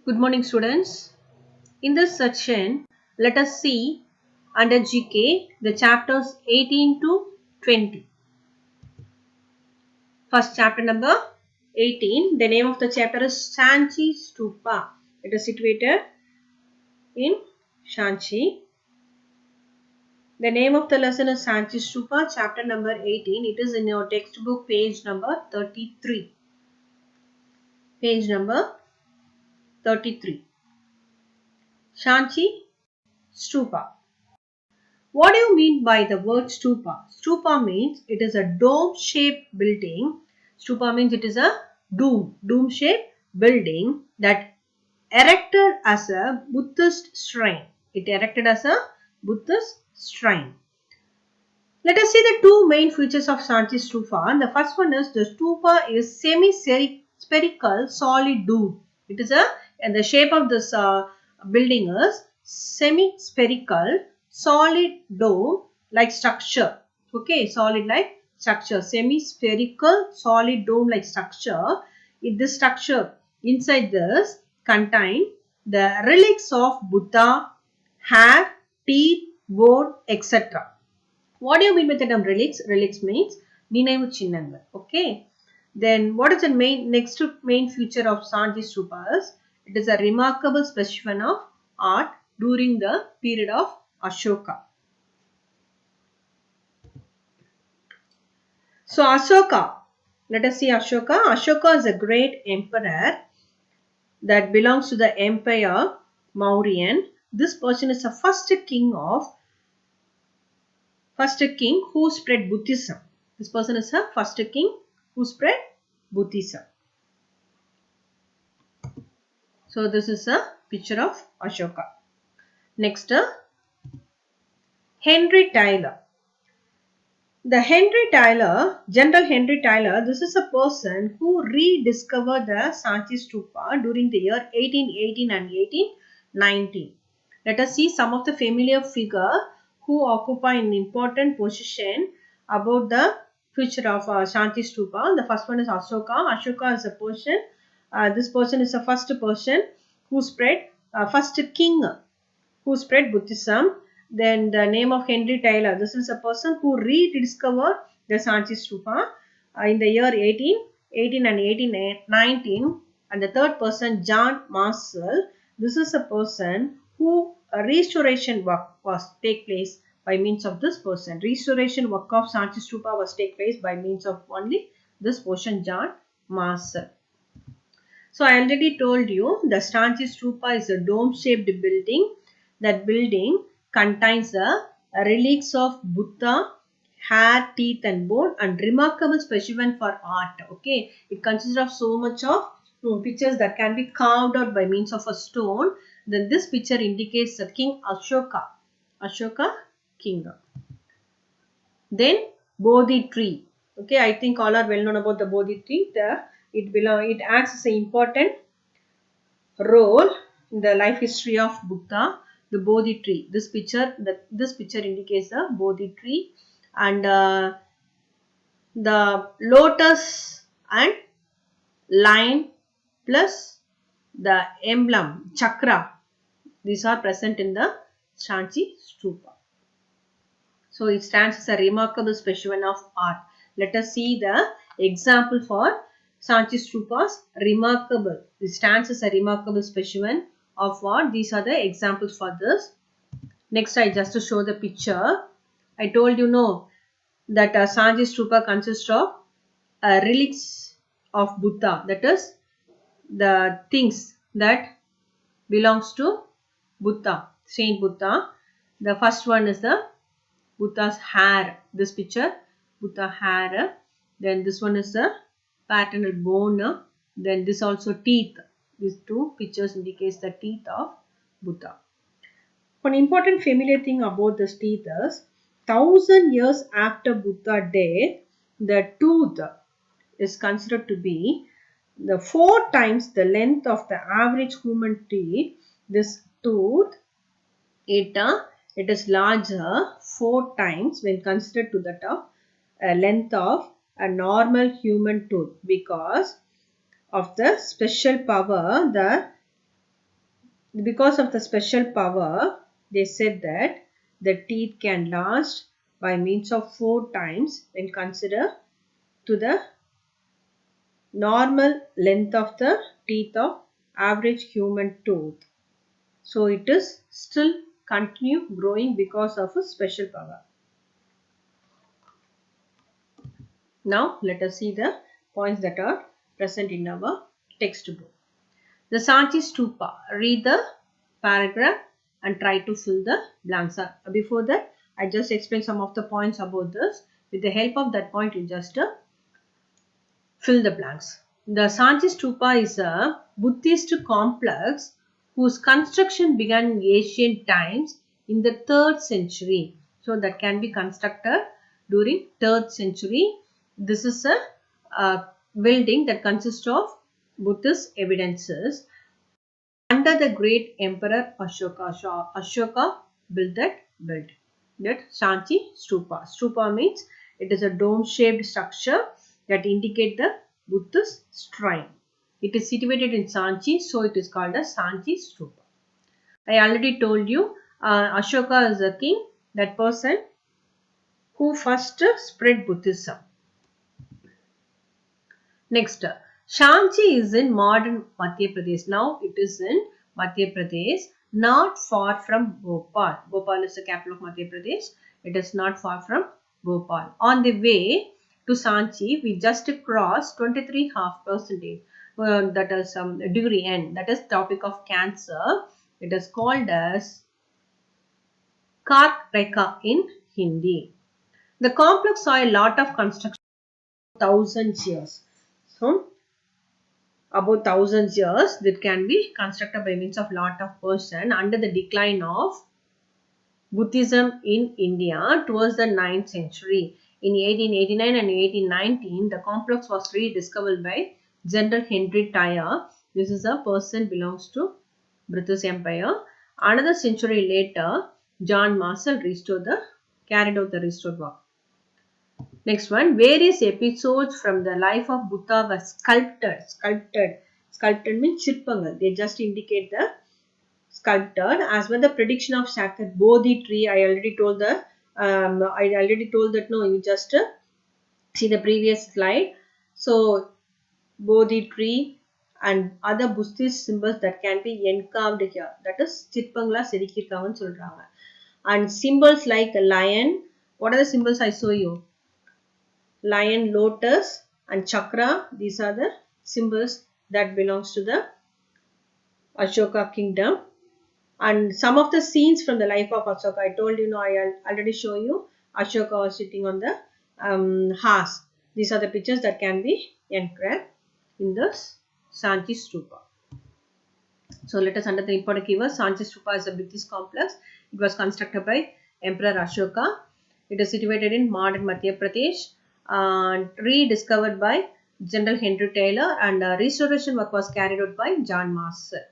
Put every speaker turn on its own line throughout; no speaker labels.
Good morning, students. In this section, let us see under GK the chapters 18 to 20. First chapter number 18. The name of the chapter is Sanchi Stupa. It is situated in Shanchi. The name of the lesson is Sanchi Stupa, chapter number 18. It is in your textbook, page number 33. Page number 33. Shanchi Stupa. What do you mean by the word stupa? Stupa means it is a dome-shaped building. Stupa means it is a dome-shaped building that erected as a Buddhist shrine. It erected as a Buddhist shrine. Let us see the two main features of Sanchi Stupa. The first one is the stupa is semi-spherical solid dome. It is and the shape of this building is semi-spherical solid dome like structure. Okay, solid like structure. Semi-spherical solid dome like structure. This structure inside this contain the relics of Buddha, hair, teeth, bone, etc. What do you mean by the term relics? Relics means நினைவு சின்னங்கள். Okay. Then what is the next main feature of Sanchi Stupas? It is a remarkable specimen of art during the period of Ashoka. So Ashoka, let us see Ashoka. Ashoka is a great emperor that belongs to the empire Mauryan. This person is the first king who spread Buddhism. This person is the first king who spread Buddhism. So this is a picture of Ashoka. Next, Henry Tyler. General Henry Tyler, this is a person who rediscovered the Sanchi Stupa during the year 1818 and 1819. Let us see some of the familiar figure who occupy an important position about the future of Sanchi Stupa. The first one is Ashoka. Ashoka is a person. This person is the first person who spread, first king who spread Buddhism. Then the name of Henry Tyler. This is a person who rediscovered the Sanchi Stupa in the year 1818 and 1819. And the third person, John Marshall. This is a person who restoration work was take place by means of this person. Restoration work of Sanchi Stupa was take place by means of only this person, John Marshall. So I already told you the Sanchi Stupa is a dome-shaped building. That building contains the relics of Buddha, hair, teeth and bone and remarkable specimen for art. Okay, it consists of so much of pictures that can be carved out by means of a stone. Then this picture indicates the King Ashoka kingdom. Then Bodhi tree. Okay, I think all are well known about the Bodhi tree. It acts as an important role in the life history of Buddha. The Bodhi tree. This picture indicates the Bodhi tree, and the lotus and lion plus the emblem chakra. These are present in the Sanchi Stupa. So it stands as a remarkable specimen of art. Let us see the example for Sanchi Stupa's remarkable. It stands as a remarkable specimen of what? These are the examples for this. Next, I just to show the picture. I told you that Sanchi Stupa consists of relics of Buddha. That is the things that belongs to Buddha, Saint Buddha. The first one is the Buddha's hair. This picture, Buddha hair. Then this one is the paternal bone. Then this also teeth. These two pictures indicates the teeth of Buddha. One important familiar thing about this teeth is 1000 years after Buddha death, the tooth is considered to be the 4 times the length of the average human teeth. This tooth, it is larger 4 times when considered to that of length of a normal human tooth because of the special power the Because of the special power, they said that the teeth can last by means of 4 times when considered to the normal length of the teeth of average human tooth. So it is still continue growing because of a special power. Now let us see the points that are present in our textbook. The Sanchi Stupa. Read the paragraph and try to fill the blanks. Before that, I just explained some of the points about this. With the help of that point, you just fill the blanks. The Sanchi Stupa is a Buddhist complex whose construction began in ancient times in the 3rd century. So that can be constructed during 3rd century. This is a building that consists of Buddhist evidences under the great emperor Ashoka. Ashoka built that building. That Sanchi Stupa. Stupa means it is a dome-shaped structure that indicate the Buddhist shrine. It is situated in Sanchi, so it is called as Sanchi Stupa. I already told you, Ashoka is a king, that person who first spread Buddhism. Next, Shanchi is in modern Madhya Pradesh. Now it is in Madhya Pradesh, not far from Bhopal. Bhopal is the capital of Madhya Pradesh. It is not far from Bhopal. On the way to Sanchi, we just crossed 23.5%. That is degree N. That is topic of cancer. It is called as Kark Rekha in Hindi. The complex saw a lot of construction thousands years. So about thousands years that can be constructed by means of lot of person under the decline of Buddhism in India towards the 9th century. In 1889 and 1819, the complex was rediscovered by General Henry Tyre. This is a person belongs to British Empire. Another century later, John Marshall carried out the restored work. Next one, various episodes from the life of Buddha were sculpted. Sculpted means shirpangal. They just indicate the sculpted as well the prediction of sacred Bodhi tree. I already told that. No, you just see the previous slide. So Bodhi tree and other Buddhist symbols that can be encarved here. That is சிற்பங்களா செதுக்கியிருக்காங்கன்னு சொல்றாங்க. And symbols like a lion. What are the symbols I show you? Lion, lotus and chakra. These are the symbols that belongs to the Ashoka kingdom. And some of the scenes from the life of Ashoka, I told you, I already show you Ashoka was sitting on the horse. These are the pictures that can be engraved in the Sanchi Stupa. So let us understand the important keyword. Sanchi Stupa is a Buddhist complex. It was constructed by Emperor Ashoka. It is situated in modern Madhya Pradesh. Rediscovered by General Henry Taylor, and restoration work was carried out by John Marshall.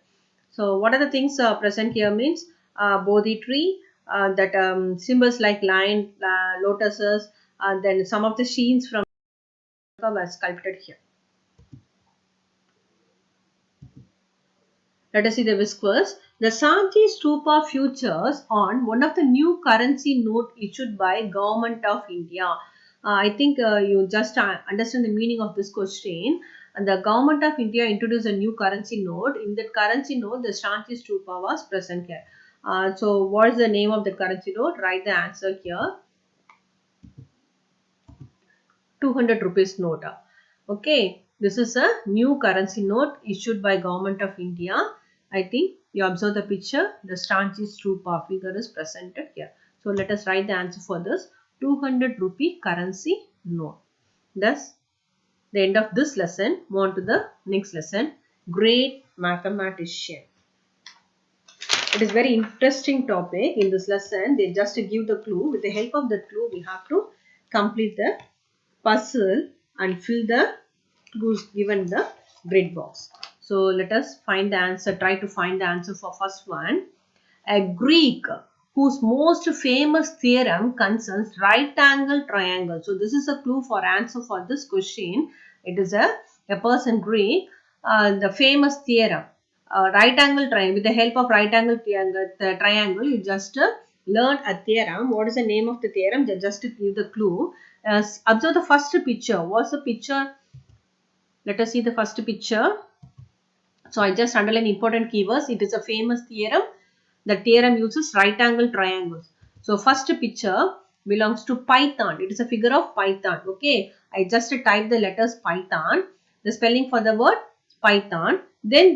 So what are the things present here means Bodhi tree, that symbols like lion, lotuses, then some of the scenes from were sculpted here. Let us see the whiskers. The Sanchi Stupa features on one of the new currency note issued by Government of India. I think you just understand the meaning of this question. And the Government of India introduced a new currency note. In that currency note, the Sanchi Stupa was present here. So what is the name of the currency note? Write the answer here. 200 rupees note. Okay, this is a new currency note issued by Government of India. I think you observe the picture. The Sanchi Stupa figure is presented here. So let us write the answer for this 200 rupee currency note. Thus, the end of this lesson. Move on to the next lesson. Great mathematician. It is very interesting topic. In this lesson, they just give the clue. With the help of the clue, we have to complete the puzzle and fill the clues given the grid box. So let us find the answer. Try to find the answer for first one. A Greek whose most famous theorem concerns right angle triangle. So this is a clue for answer for this question. It is a person Greek. The famous theorem. right angle triangle. With the help of right angle triangle, you just learn a theorem. What is the name of the theorem? Just to give the clue. Observe the first picture. What's the picture? Let us see the first picture. So I just underline important keywords. It is a famous theorem. The theorem uses right angle triangles. So first picture belongs to Python. It is a figure of Python. Okay. I just type the letters Python. The spelling for the word Python. Then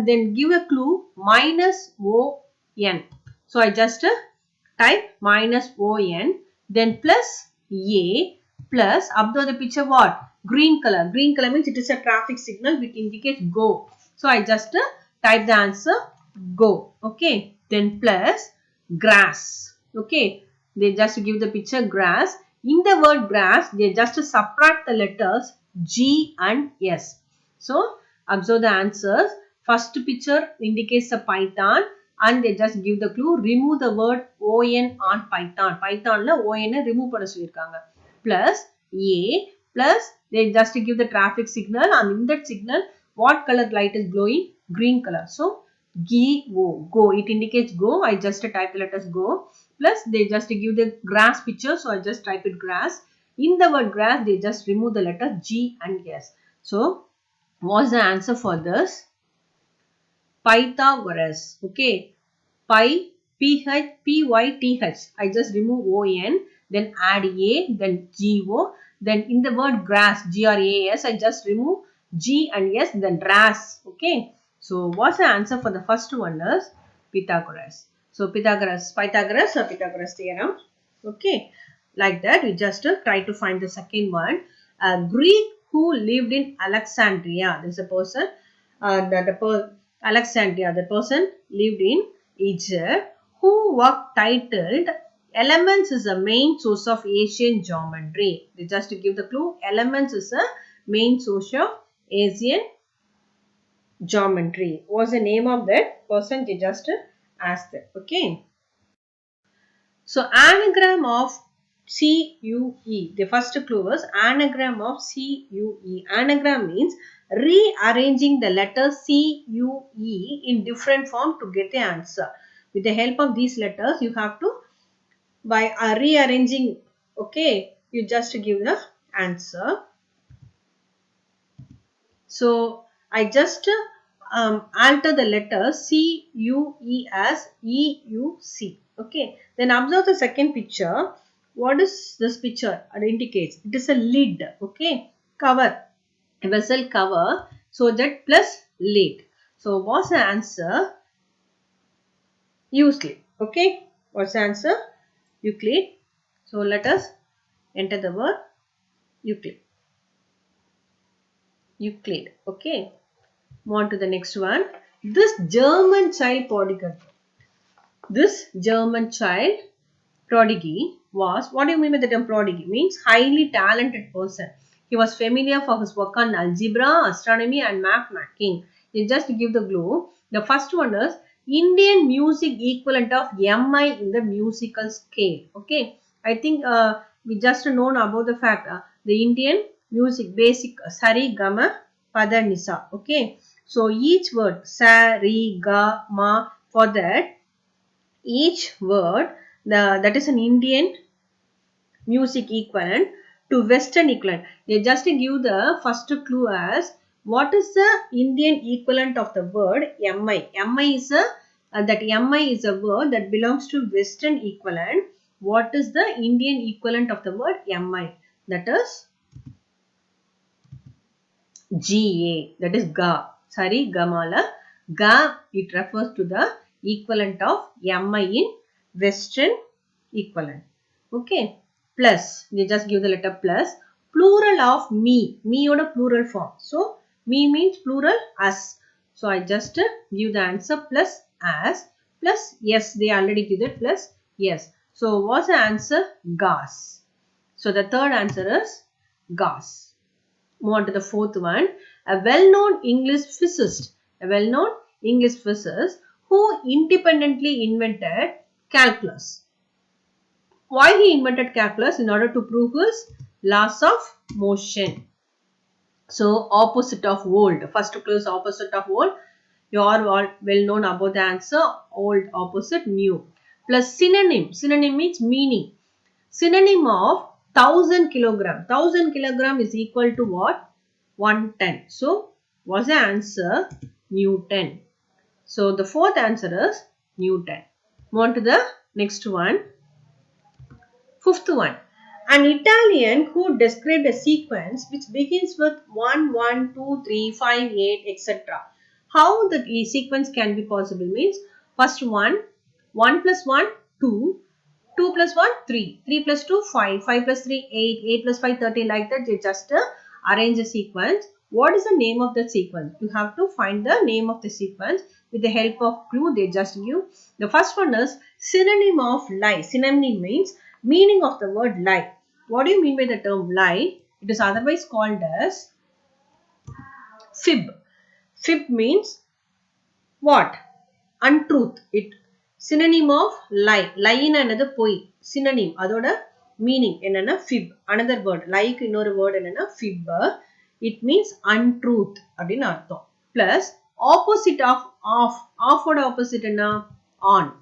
then give a clue minus ON. So I just type minus ON. Then plus A plus above the picture what? Green color. Green color means it is a traffic signal which indicates go. So I just type the answer go. Okay. Then plus grass. Okay. They just give the picture grass. In the word grass, they just subtract the letters G and S. So observe the answers. First picture indicates a Python and they just give the clue. Remove the word ON on Python. Python la ON remove பண்ண சொல்லிருக்காங்க. Plus A plus they just give the traffic signal and in that signal what color light is glowing? Green color. So go. It indicates go. I just type the letters go. Plus they just give the grass picture. So I just type it grass. In the word grass, they just remove the letter G and S. So what's the answer for this? Pythagoras. Okay. P-Y-T-H. I just remove O-N. Then add A. Then G-O. Then in the word grass, G-R-A-S, I just remove G and S. Then ras. Okay. So what's the answer for the first one is Pythagoras. So Pythagoras theorem. Okay. Like that, we just try to find the second one. A Greek who lived in Alexandria. There's a person. Alexandria. The person lived in Egypt who work titled Elements is a main source of Asian geometry. They just give the clue. Elements is a main source of Asian geometry. What's the name of that person? They just asked that. Okay. So anagram of CUE. The first clue was anagram of CUE. Anagram means rearranging the letter CUE in different form to get the answer. With the help of these letters, you have to, by rearranging, okay, you just give the answer. So I just alter the letter CUE as EUC. Okay. Then observe the second picture. What is this picture? It indicates it is a lid. Okay. Cover. A vessel cover. So that plus lid. So what's the answer? Euclid. Okay. What's the answer? Euclid. So let us enter the word Euclid. Euclid. Okay. Move on to the next one. This German child prodigy was, what do you mean by the term prodigy? Means highly talented person. He was familiar for his work on algebra, astronomy and map making. They just give the clue. The first one is Indian music equivalent of MI in the musical scale. Okay. I think we just known about the fact the Indian music basic sari, gama, pada, nisa. Okay. So each word sa, ri, ga, ma, for that each word that is an Indian music equivalent to Western equivalent. They just give the first clue as what is the Indian equivalent of the word MI. MI is a word that belongs to Western equivalent. What is the Indian equivalent of the word MI? That is GA. That is ga. Sorry, gamala. Ga, it refers to the equivalent of MI in Western equivalent. Okay. Plus, they just give the letter plus. Plural of me. Me or a plural form. So, me means plural us. So, I just give the answer plus as. Plus, yes, they already give it plus yes. So, what's the answer? Gas. So, the third answer is gas. Move on to the fourth one. A well-known English physicist who independently invented calculus. Why he invented calculus? In order to prove his laws of motion. So opposite of volt. First clue is opposite of volt. You are all well known about the answer. Old opposite new. Plus synonym. Synonym means meaning. Synonym of 1000 kilogram. 1000 kilogram is equal to what? 110. So, what's the answer? Newton. So, the fourth answer is Newton. Move on to the next one. Fifth one. An Italian who described a sequence which begins with 1, 1, 2, 3, 5, 8, etc. How the sequence can be possible means first 1, 1 plus 1, 2, 2 plus 1, 3, 3 plus 2, 5, 5 plus 3, 8, 8 plus 5, 13 like that. They just arrange a sequence. What is the name of the sequence? You have to find the name of the sequence with the help of clue. They just give. The first one is synonym of lie. Synonym means meaning of the word lie. What do you mean by the term lie? It is otherwise called as fib. Fib means what? Untruth. It synonym of lie. Lie in another poi. Synonym. Adoda meaning. Enna fib. Another word. Like இன்னொரு word enna fib. It means untruth. Adin artham. Plus opposite of off. Off what opposite enna? On.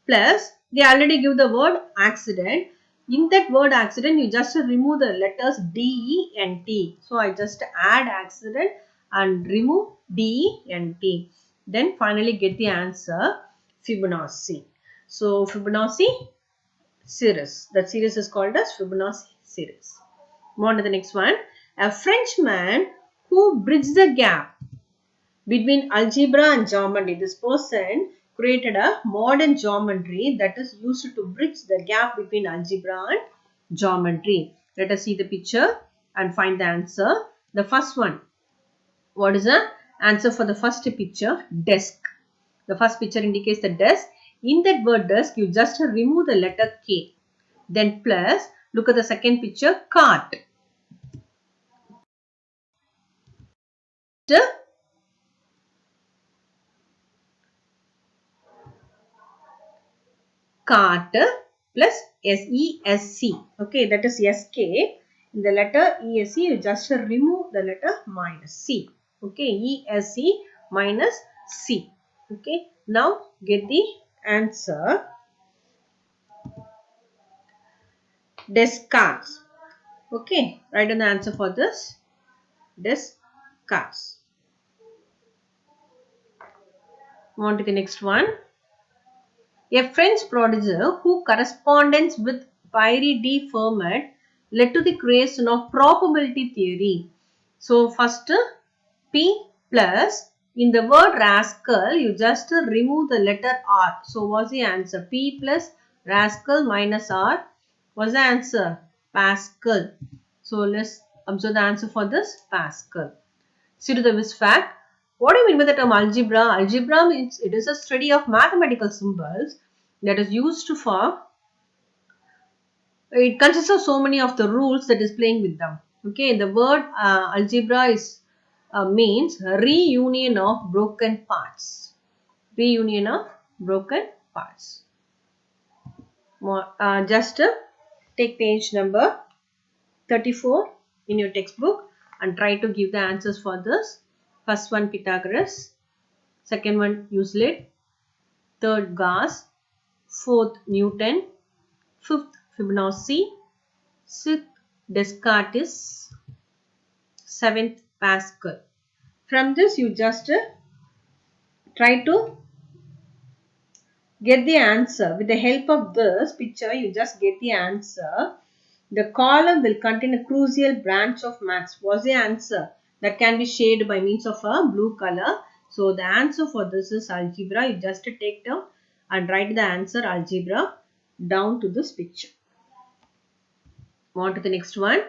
Plus they already give the word accident. In that word accident, you just remove the letters D, E and T. So, I just add accident and remove D, E and T. Then finally get the answer Fibonacci. So, Fibonacci series. That series is called as Fibonacci series. Move on to the next one. A Frenchman who bridged the gap between algebra and geometry. This person created a modern geometry that is used to bridge the gap between algebra and geometry. Let us see the picture and find the answer. The first one. What is the answer for the first picture? Desk. The first picture indicates the desk. In that word desk, you just remove the letter K. Then plus, look at the second picture, cart. Cart plus SESC. Okay, that is SK. In the letter ESC, you just remove the letter minus C. Okay, ESC minus C. Okay, now get the answer. Descartes. Okay, write down the answer for this. Descartes. Move on to the next one. A French prodigy who correspondence with Pierre de Fermat led to the creation of probability theory. So, first P plus in the word rascal, you just remove the letter R. So, what's the answer? P plus rascal minus R. What's the answer? Pascal. So, let's observe the answer for this Pascal. See to the fact. What do you mean by the term algebra? Algebra means it is a study of mathematical symbols that is used for, it consists of so many of the rules that is playing with them. Okay, the word algebra is means reunion of broken parts. Reunion of broken parts. Just take page number 34 in your textbook and try to give the answers for this. First one Pythagoras, second one Euclid, third Gauss, fourth Newton, fifth Fibonacci, sixth Descartes, seventh Pascal. From this you just try to get the answer. With the help of this picture you just get the answer. The column will contain a crucial branch of maths. What's the answer? That can be shaded by means of a blue color. So the answer for this is algebra. You just take down and write the answer algebra down to this picture. On to the next one.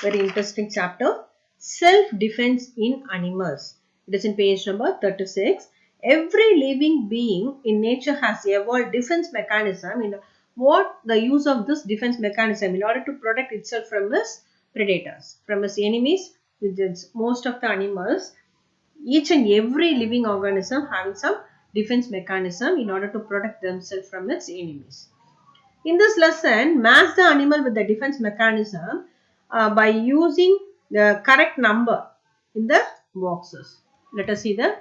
Very interesting chapter. Self-defense in animals. It is in page number 36. Every living being in nature has evolved defense mechanism. In what the use of this defense mechanism in order to protect itself from its predators, from its enemies. Most of the animals, each and every living organism having some defense mechanism in order to protect themselves from its enemies. In this lesson, match the animal with the defense mechanism by using the correct number in the boxes. Let us see the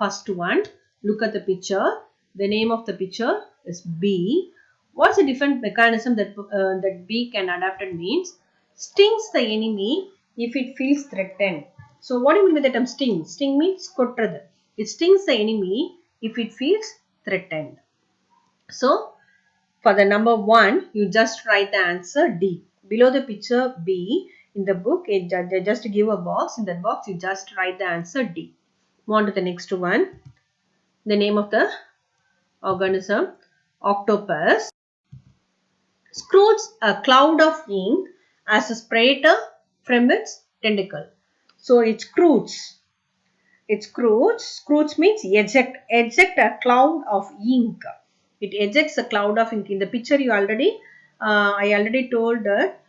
first one. Look at the picture. The name of the picture is bee. What's the different mechanism that bee can adapt? It means stings the enemy if it feels threatened. So what do you mean by the term sting? Sting means kottrathu. It stings the enemy if it feels threatened. So for the number 1, you just write the answer D. Below the picture B in the book, they just give a box. In that box, you just write the answer D. Move on to the next one. The name of the organism, octopus, scroots a cloud of ink as a sprayer from its tentacle. So it scroots. It scroots. Scroots means eject. Eject a cloud of ink. It ejects a cloud of ink. In the picture, I already told that.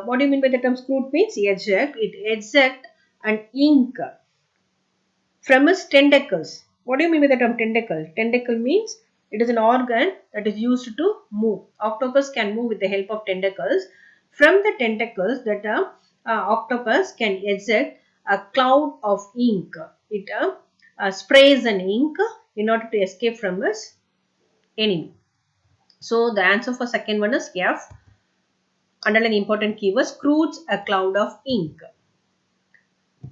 What do you mean by the term scroot means eject? It eject an ink from its tentacles. What do you mean by the term tentacle? Tentacle means it is an organ that is used to move. Octopus can move with the help of tentacles. From the tentacles, that octopus can eject a cloud of ink. It sprays an ink in order to escape from its enemy. So the answer for second one is F. Underline important keyword, scroots a cloud of ink.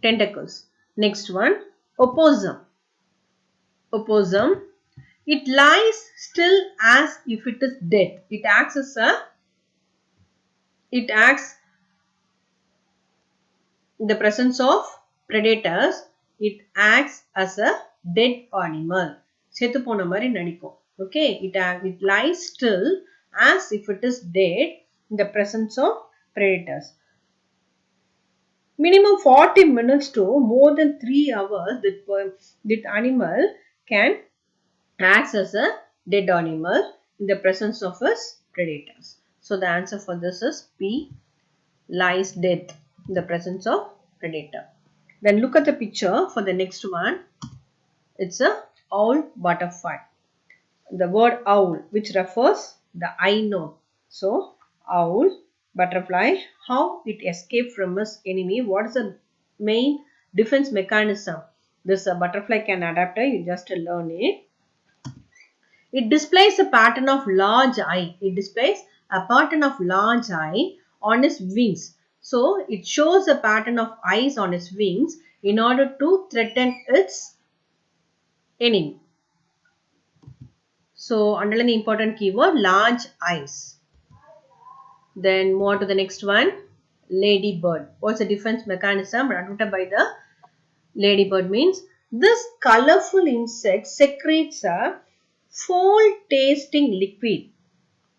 Tentacles. Next one, opossum. Opossum. It lies still as if it is dead. It acts in the presence of predators. It acts as a dead animal. Sethu pona mari nadikum. Okay, it lies still as if it is dead in the presence of predators. Minimum 40 minutes to more than 3 hours that animal can act as a dead animal in the presence of its predators. So the answer for this is P, lies dead in the presence of predator. Then look at the picture for the next one. It's a owl butterfly. The word owl which refers the I note. So owl butterfly, how it escaped from its enemy. What is the main defense mechanism this butterfly can adapt? You just learn it. It displays a pattern of large eye. It displays a pattern of large eye on its wings. So it shows a pattern of eyes on its wings in order to threaten its enemy. So underline the important keyword, large eyes. Then move on to the next one, ladybird. What's the defense mechanism adopted by the ladybird? Means this colorful insect secretes a foul tasting liquid.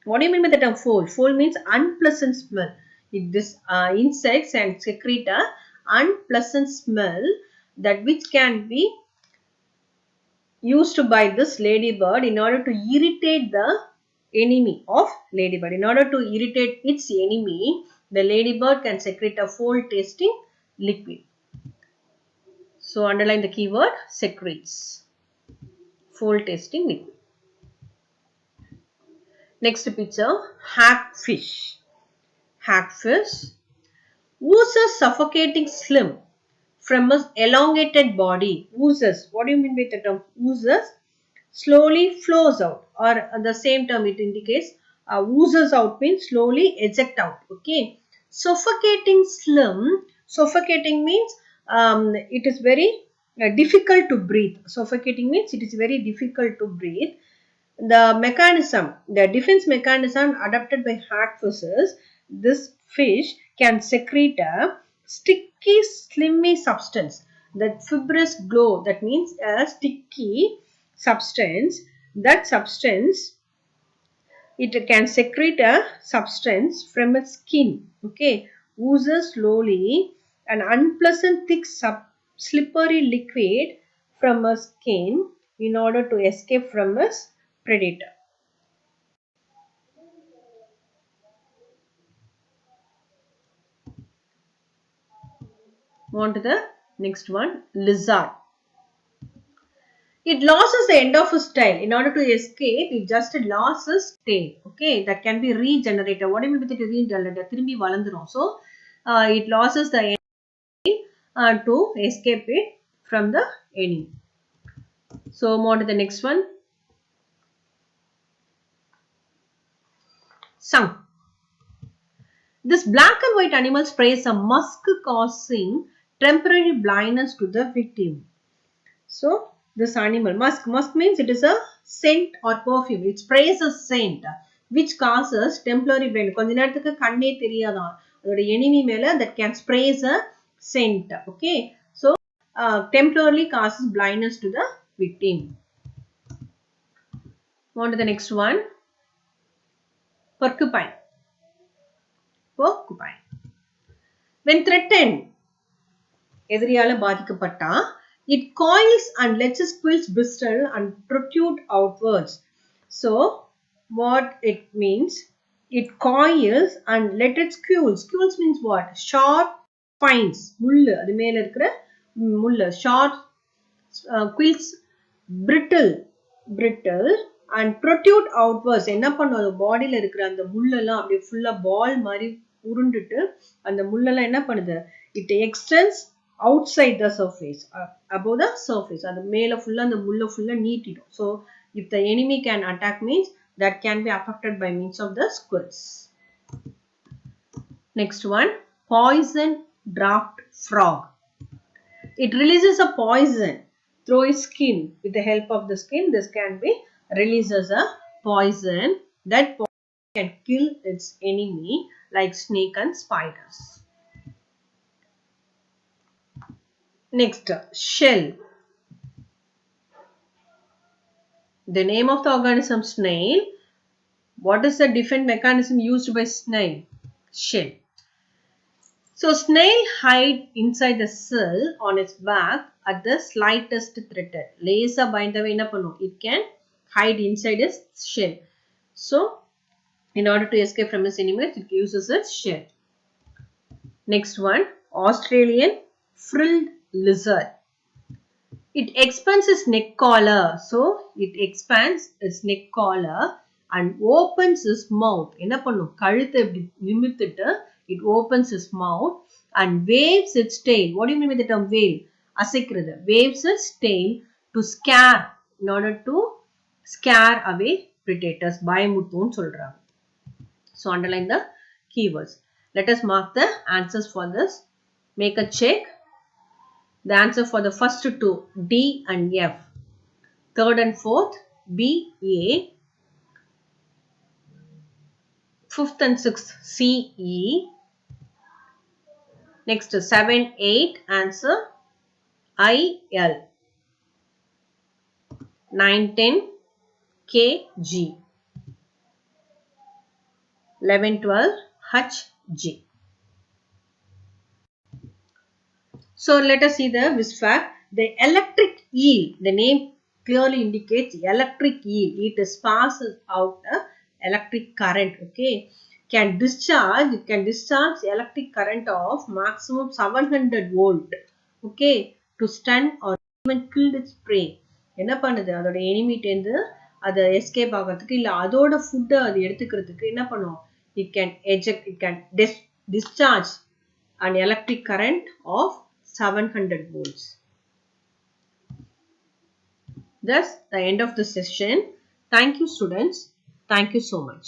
What do you mean by the term foul? Foul means unpleasant smell. This insects and secrete a unpleasant smell that which can be used by this ladybird in order to irritate the enemy of ladybird. In order to irritate its enemy, the ladybird can secrete a foul tasting liquid. So underline the keyword secretes. Foul tasting liquid. Next picture, hagfish. Hagfish oozes suffocating slim from its elongated body. Oozes. What do you mean by the term oozes? Slowly flows out, or the same term it indicates oozes out means slowly eject out. Okay. Suffocating slim. Suffocating means it is very difficult to breathe. Suffocating means it is very difficult to breathe. The mechanism, the defense mechanism adopted by hagfishes, this fish can secrete a sticky, slimy substance. That fibrous glow, that means a sticky substance. That substance, it can secrete a substance from its skin. Okay, oozes slowly an unpleasant, thick, slippery liquid from a skin in order to escape from its predator. On to the next one, lizard. It loses the end of its tail. In order to escape, it just lost its tail. Okay, that can be regenerated. What do you mean by it regenerated? திரும்பி வளர்ந்துரும். So, it loses the end to escape it from the enemy. So move on to the next one. Sung. This black and white animal sprays a musk causing temporary blindness to the victim. So this animal, musk means it is a scent or perfume. It sprays a scent which causes temporary blindness. கொஞ்ச நேரத்துக்கு கண்ணே தெரியாதான் அதோட enemy மேல that can sprays a scent. Okay, so temporarily causes blindness to the victim. On to the next one. Porcupine. Porcupine. When threatened, எதிரியால பாதிக்கப்பட்டா, it coils and lets its quills bristle and protrude outwards. So what it means, it coils and let its quills means what? Sharp spines, முள்ளு, அது மேல இருக்கிற முள்ளு, sharp quills brittle and protrude outwards. என்ன பண்ணும், அது பாடியில இருக்கிற அந்த முள்ளெல்லாம் அப்படியே ஃபுல்லா பால் மாதிரி உருண்டுட்டு அந்த முள்ளெல்லாம் என்ன பண்ணுது, it extends outside the surface, above the surface. அது மேல ஃபுல்லா அந்த முள்ள ஃபுல்லா நீட்டிடும். So if the enemy can attack means that can be affected by means of the squirts. Next one, poison draft frog. It releases a poison through its skin. With the help of the skin, this can be releases a poison. That poison can kill its enemy like snake and spiders. Next, shell. The name of the organism snail. What is the defense mechanism used by snail? Shell. So snail hide inside the cell on its back at the slightest threat. லேசா பயந்தவை என்ன பண்ணும்? It can hide inside its shell. So in order to escape from its enemies, it uses its shell. Next one, Australian frilled lizard. It expands its neck collar. So it expands its neck collar and opens its mouth. என்ன பண்ணும்? கழுத்தை இப்படி நிமித்திட்டு it opens its mouth and waves its tail. What do you mean by the term wave? அசைக்கிறது. Waves its tail to scare, in order to scare away predators. பயமுறுத்தும்னு சொல்றாங்க. So underline the keywords. Let us mark the answers for this. Make a check. The answer for the first two, D and F. Third and fourth, B, A. Fifth and sixth, C, E. Next, 7, 8, answer I, L. 9, 10, K, G. 11, 12, H, G. So let us see the visfact. The electric eel, the name clearly indicates electric eel. It passes out a electric current. Okay, it can discharge electric current of maximum 700 volt. Okay, to stun or even kill its prey. என்ன பண்ணுது, அதோட எனிமிட்டேந்து அதை escape ஆகிறதுக்கு இல்லை அதோட ஃபுட்டை அது எடுத்துக்கிறதுக்கு என்ன பண்ணும், it can discharge an electric current of 700 volts. Thus, the end of the session. Thank you, students. Thank you so much.